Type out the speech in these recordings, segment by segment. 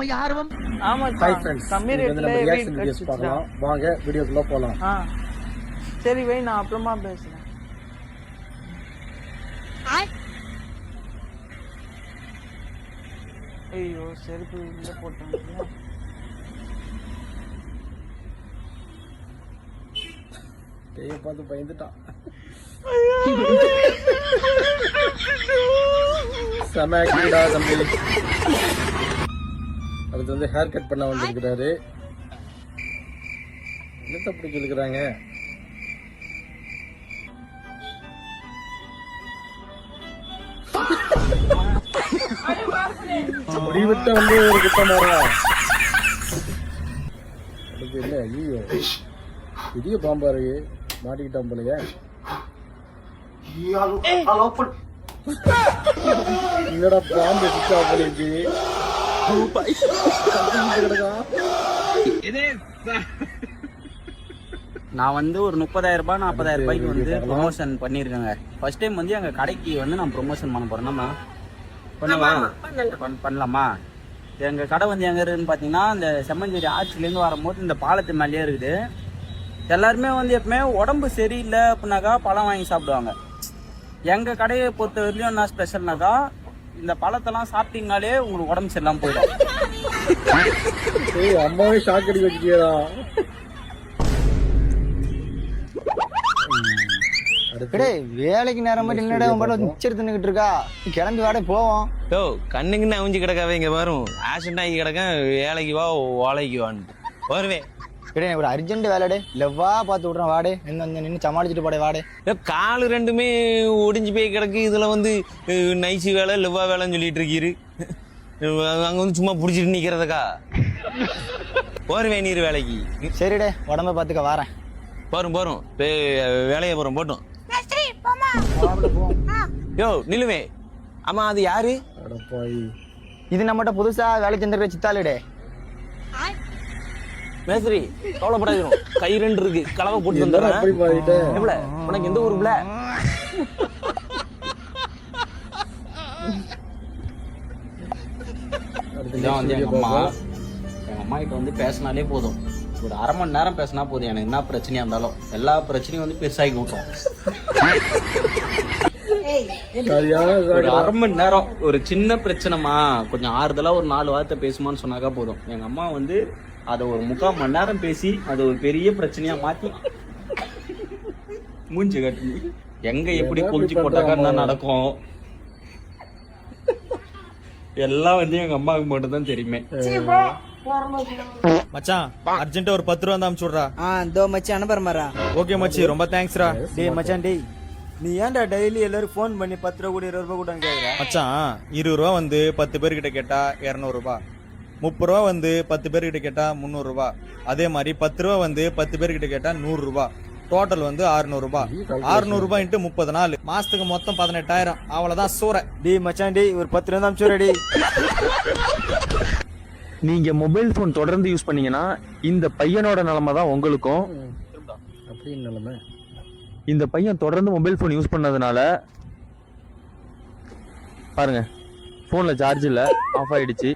நம்ம யாரும். ஆமா ஹாய் ஃப்ரெண்ட்ஸ், கம்மி நம்ம ரேட்ல ரியாக்ஷன் வீடியோஸ் பார்க்கலாம். வாங்க வீடியோக்குள்ள போலாம். சரி வை, நான் அப்புறமா பேசுறேன். ஐயோ செருப்பு உள்ள போட்டாங்க. பேய பார்த்து பயந்துட்டான். சமாக்கிடா தம்பி. அடுத்து வந்து ஹேர் கட் பண்ண வந்திருக்கிறாரு. என்னத்த பிடிச்சி இருக்கிறாங்க? முடிவிட்ட வந்து ஒரு குத்தமாரா. அடுத்து என்ன? ஐயோ பெரிய பாம்பாரு மாட்டிக்கிட்டான் போலயே. என்னடா பாம்பு சுத்தா போலிருக்கு. நான் வந்து ஒரு 30,000 ரூபாய் 40,000 ரூபாய்க்கு வந்து ப்ரொமோஷன் பண்ணியிருக்கேங்க. ஃபர்ஸ்ட் டைம் வந்து எங்கள் கடைக்கு வந்து நான் ப்ரொமோஷன் பண்ண போகிறேன். பண்ணலாமா? எங்கள் கடை வந்து எங்கே இருக்குதுன்னு பார்த்தீங்கன்னா, இந்த செம்மஞ்சேரி ஆட்சிலேருந்து வரும்போது இந்த பாலத்து மேலேயே இருக்குது. எல்லாருமே வந்து எப்பவுமே உடம்பு சரியில்லை அப்படின்னாக்கா பழம் வாங்கி சாப்பிடுவாங்க. எங்கள் கடையை பொறுத்த வரையிலும் என்ன ஸ்பெஷல்னாக்கா, இந்த பழத்தெல்லாம் சாப்பிட்டீங்கனாலே உங்களுக்கு உடம்பு சரியில்லாமல் போயிடும். அம்மாவே ஷாக் அடிக்க வச்சுக்கியா? வேலைக்கு நேரம் மட்டும் என்னடா மிச்சர் தின்னுக்கிட்டு இருக்கா? கிளம்பி வாடகை போவோம். யோ கண்ணுக்குன்னு அவிஞ்சு கிடக்காவே இங்க வரும். ஆக்சிடென்ட் ஆகி கிடக்க வேலைக்கு வா ஓலைக்கு வான்னு வருவேன். கிடையாது ஒரு அர்ஜென்ட் வேலைடே லெவ்வா பார்த்து விட்றேன். வாடே நின்று சமாளிச்சுட்டு போடே வாடே. காலு ரெண்டுமே ஒடிஞ்சு போய் கிடக்கு. இதுல வந்து நைச்சு வேலை லெவ்வா வேலைன்னு சொல்லிட்டு இருக்கீரு. அங்க வந்து சும்மா பிடிச்சிட்டு நிக்கிறதுக்கா? வருவேன் நீர் வேலைக்கு. சரிடே உடம்ப பார்த்துக்க வாரேன். போறோம் வேலையை போறோம் போட்டோம். யோ நிலுவே. ஆமா அது யாரு? இது நம்மகிட்ட புதுசா வேலை செஞ்சிருக்க சித்தாளுடே. மேஸ்திரி கவலைப்படாது, கை 2 இருக்கு, கலவை போட்டு வந்துடுறேன். உனக்கு எந்த ஊருக்குல? இதான் வந்து எங்க அம்மா கிட்ட வந்து பேசினாலே போதும். ஒரு 1/2 மணி நேரம் பேசினா போதும். எனக்கு என்ன பிரச்சனையா இருந்தாலும் எல்லா பிரச்சனையும் வந்து பெருசாகி விட்டோம். ஒரு 1/2 மணி நேரம் ஒரு சின்ன பிரச்சனைமா கொஞ்சம் ஆறுதலா ஒரு 4 வார்த்தை பேசுமான்னு சொன்னாக்கா போதும். எங்க அம்மா வந்து அதை ஒரு 3/4 மணி நேரம் பேசி அதை ஒரு பெரிய பிரச்சனையா மாத்தி மூஞ்சி கட்டி எங்க எப்படி குளிச்சு போட்டாக்கா என்ன நடக்கும் எல்லாம் வந்து எங்க அம்மாவுக்கு மட்டும் தான் தெரியுமே. மச்சான் அர்ஜென்ட்டா ஒரு 10 ரூபா தான் அனுப்பிச்சு விடுறா. இதோ மச்சி அனுப்புறமாரா. ஓகே மச்சி, ரொம்ப தேங்க்ஸ்ரா. டேய் மச்சான் டேய், நீ ஏன்டா டெய்லி எல்லாரும் ஃபோன் பண்ணி 10 ரூபா கூட 20 ரூபா கூட கேக்குற? மச்சான் 20 ரூபா வந்து 10 பேர்கிட்ட கேட்டா 200 ரூபாய், 30 ரூபா வந்து 10 பேர்கிட்ட கேட்டா 300 ரூபாய், அதே மாதிரி 10 ரூபா வந்து 10 பேர்கிட்ட கேட்டா 100 ரூபாய், டோட்டல் வந்து 600 ரூபாய். 600 ரூபாய் இன்ட்டு 30 நாள், மாசத்துக்கு மொத்தம் 18,000. அவ்வளவுதான் சூறை. டேய் மச்சான் டேய், ஒரு 10 ரூபா அனுப்பிச்சு விடுடா. நீங்க மொபைல் போன் தொடர்ந்து யூஸ் பண்ணீங்கன்னா இந்த பையனோட நிலைமை தான் உங்களுக்கும். அப்படின்னு நிலைமை. இந்த பையன் தொடர்ந்து மொபைல் போன் யூஸ் பண்ணதுனால பாருங்க, போன்ல சார்ஜ் இல்ல, ஆஃப் ஆயிடுச்சு.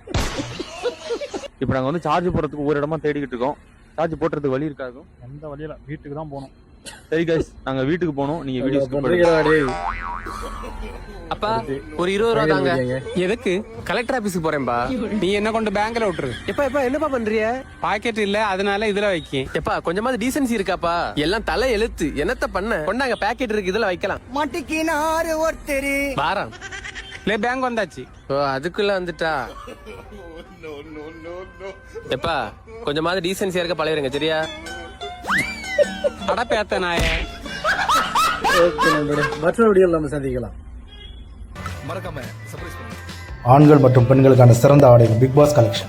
இப்ப நாங்க வந்து சார்ஜ் போடுறதுக்கு ஒரு இடமா தேடிக்கிட்டு இருக்கோம். சார்ஜ் போடுறதுக்கு வழி இருக்காது. எந்த வழியில வீட்டுக்கு தான் போகணும். சரி கைஸ், நாங்க வீட்டுக்கு போகணும். நீங்க வீடியோ அப்பா ஒரு 20 ரூபா தாங்க. எதுக்கு? கலெக்டர் ஆபீஸ்க்கு போறேன்பா. நீ என்ன கொண்டு பேங்க்ல விட்டுரு. எப்பா என்னப்பா பண்றிய? பாக்கெட் இல்ல, அதனால இதுல வைக்க. எப்பா கொஞ்சமாவது டீசன்சி இருக்காப்பா? எல்லாம் தலை எழுத்து. என்னத்த பண்ண? கொண்டாங்க பேக்கெட் இருக்கு, இதுல வைக்கலாம். மாட்டிக்கினாரு ஒருத்தரு. வாரம் இல்ல பேங்க் வந்தாச்சு. ஓ அதுக்குள்ள வந்துட்டா. எப்பா கொஞ்சமாவது டீசன்சியா இருக்க பழகிருங்க சரியா? அடப்பேத்த நாயே. மற்ற வீடியோல நம்ம சந்திக்கலாம். ஆண்கள் மற்றும் பெண்களுக்கான சிறந்த ஆடைகள் பிக் பாஸ் கலெக்ஷன்.